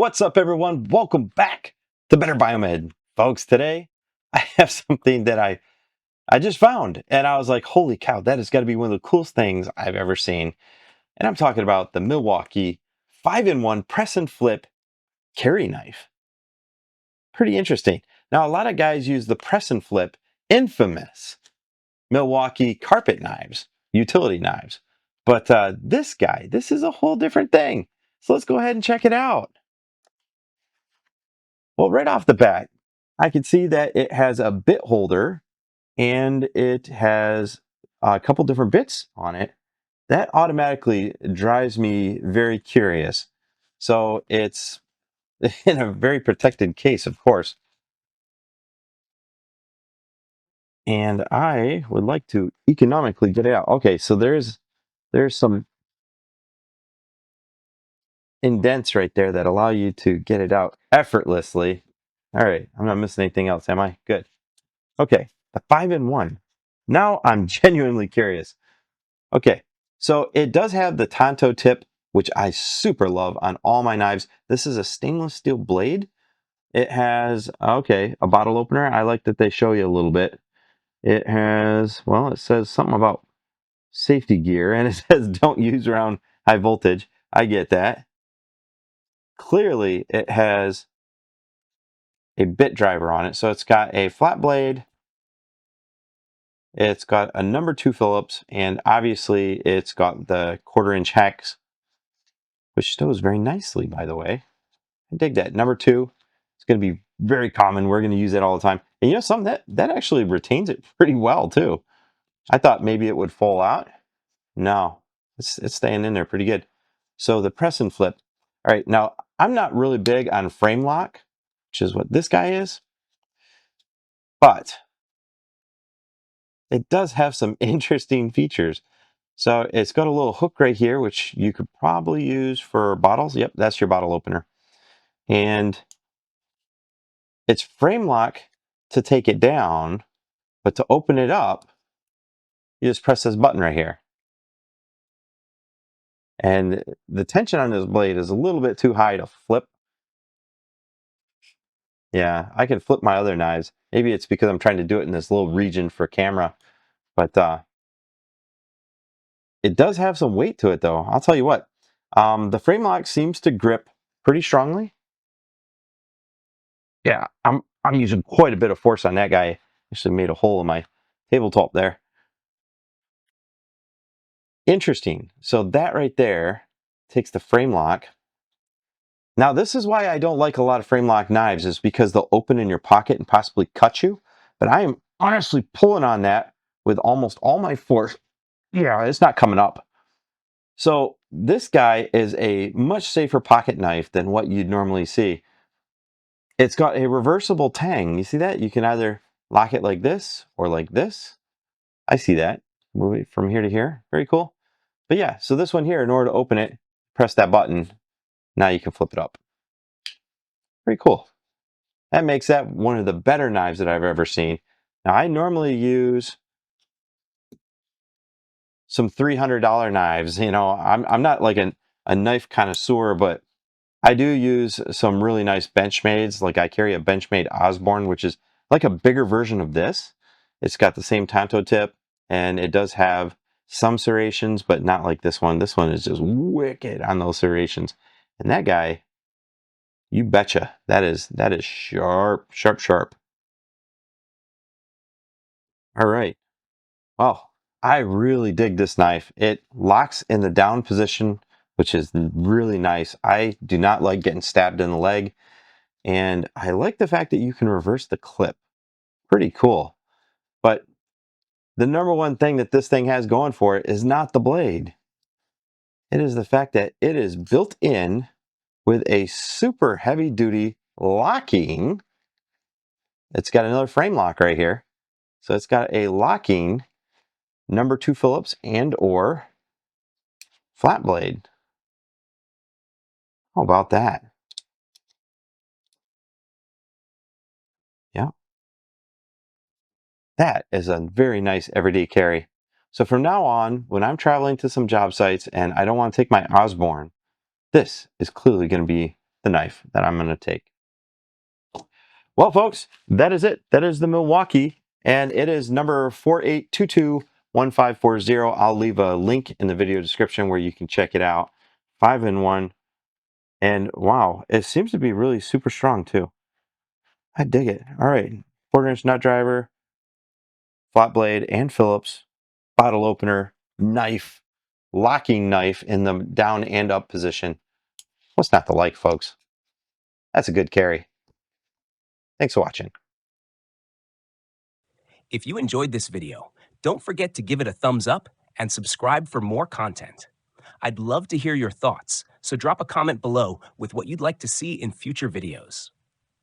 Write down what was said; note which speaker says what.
Speaker 1: What's up, everyone? Welcome back to Better Biomed. Folks, today I have something that I just found, and I was like, holy cow, that has got to be one of the coolest things I've ever seen. And I'm talking about the Milwaukee 5-in-1 press and flip carry knife. Pretty interesting. Now, a lot of guys use the press and flip infamous Milwaukee carpet knives, utility knives. But this guy, this is a whole different thing. So let's go ahead and check it out. Well, right off the bat, I can see that it has a bit holder and it has a couple different bits on it. That automatically drives me very curious. So it's in a very protected case, of course. And I would like to economically get it out. Okay, so there's some indents right there that allow you to get it out effortlessly. All right, I'm not missing anything else, am I? Good. Okay, the 5-in-1. Now I'm genuinely curious. Okay, so it does have the Tonto tip, which I super love on all my knives. This is a stainless steel blade. It has, okay, a bottle opener. I like that they show you a little bit. It has, well, it says something about safety gear, and it says don't use around high voltage. I get that. Clearly, it has a bit driver on it. So it's got a flat blade. It's got a number 2 Phillips, and obviously it's got the 1/4-inch hex, which stows very nicely, by the way. I dig that. Number 2, it's going to be very common. We're going to use it all the time. And you know something, that actually retains it pretty well too. I thought maybe it would fall out. No, it's staying in there pretty good. So the press and flip. All right, now I'm not really big on frame lock, which is what this guy is, but it does have some interesting features. So it's got a little hook right here, which you could probably use for bottles. Yep, that's your bottle opener. And it's frame lock to take it down, but to open it up, you just press this button right here. And the tension on this blade is a little bit too high to flip. Yeah, I can flip my other knives. Maybe it's because I'm trying to do it in this little region for camera, but it does have some weight to it, though. I'll tell you what, the frame lock seems to grip pretty strongly. Yeah, I'm using quite a bit of force on that guy. Actually made a hole in my tabletop there. Interesting. So that right there takes the frame lock. Now this is why I don't like a lot of frame lock knives, is because they'll open in your pocket and possibly cut you. But I am honestly pulling on that with almost all my force. Yeah, it's not coming up. So this guy is a much safer pocket knife than what you'd normally see. It's got a reversible tang. You see that? You can either lock it like this or like this. I see that. Move it from here to here. Very cool. But yeah, so this one here, in order to open it, press that button. Now you can flip it up. Very cool. That makes that one of the better knives that I've ever seen. Now, I normally use some $300 knives. You know, I'm not like a knife connoisseur, but I do use some really nice Benchmades. Like I carry a Benchmade Osborne, which is like a bigger version of this. It's got the same Tonto tip, and it does have some serrations, but not like this one. This one is just wicked on those serrations. And that guy, you betcha, that is sharp, sharp, sharp. All right. Well, I really dig this knife. It locks in the down position, which is really nice. I do not like getting stabbed in the leg. And I like the fact that you can reverse the clip. Pretty cool. But the number one thing that this thing has going for it is not the blade. It is the fact that it is built in with a super heavy duty locking. It's got another frame lock right here. So it's got a locking number 2 Phillips and or flat blade. How about that? Yeah. That is a very nice everyday carry. So from now on, when I'm traveling to some job sites and I don't want to take my Osborne, this is clearly going to be the knife that I'm going to take. Well, folks, that is it. That is the Milwaukee, and it is number 48221540. I'll leave a link in the video description where you can check it out. 5-in-1, and wow, it seems to be really super strong too. I dig it. All right, 1/4" nut driver, flat blade, and Phillips, bottle opener, knife, locking knife in the down and up position. What's not to like, folks? That's a good carry. Thanks for watching.
Speaker 2: If you enjoyed this video, don't forget to give it a thumbs up and subscribe for more content. I'd love to hear your thoughts, so drop a comment below with what you'd like to see in future videos.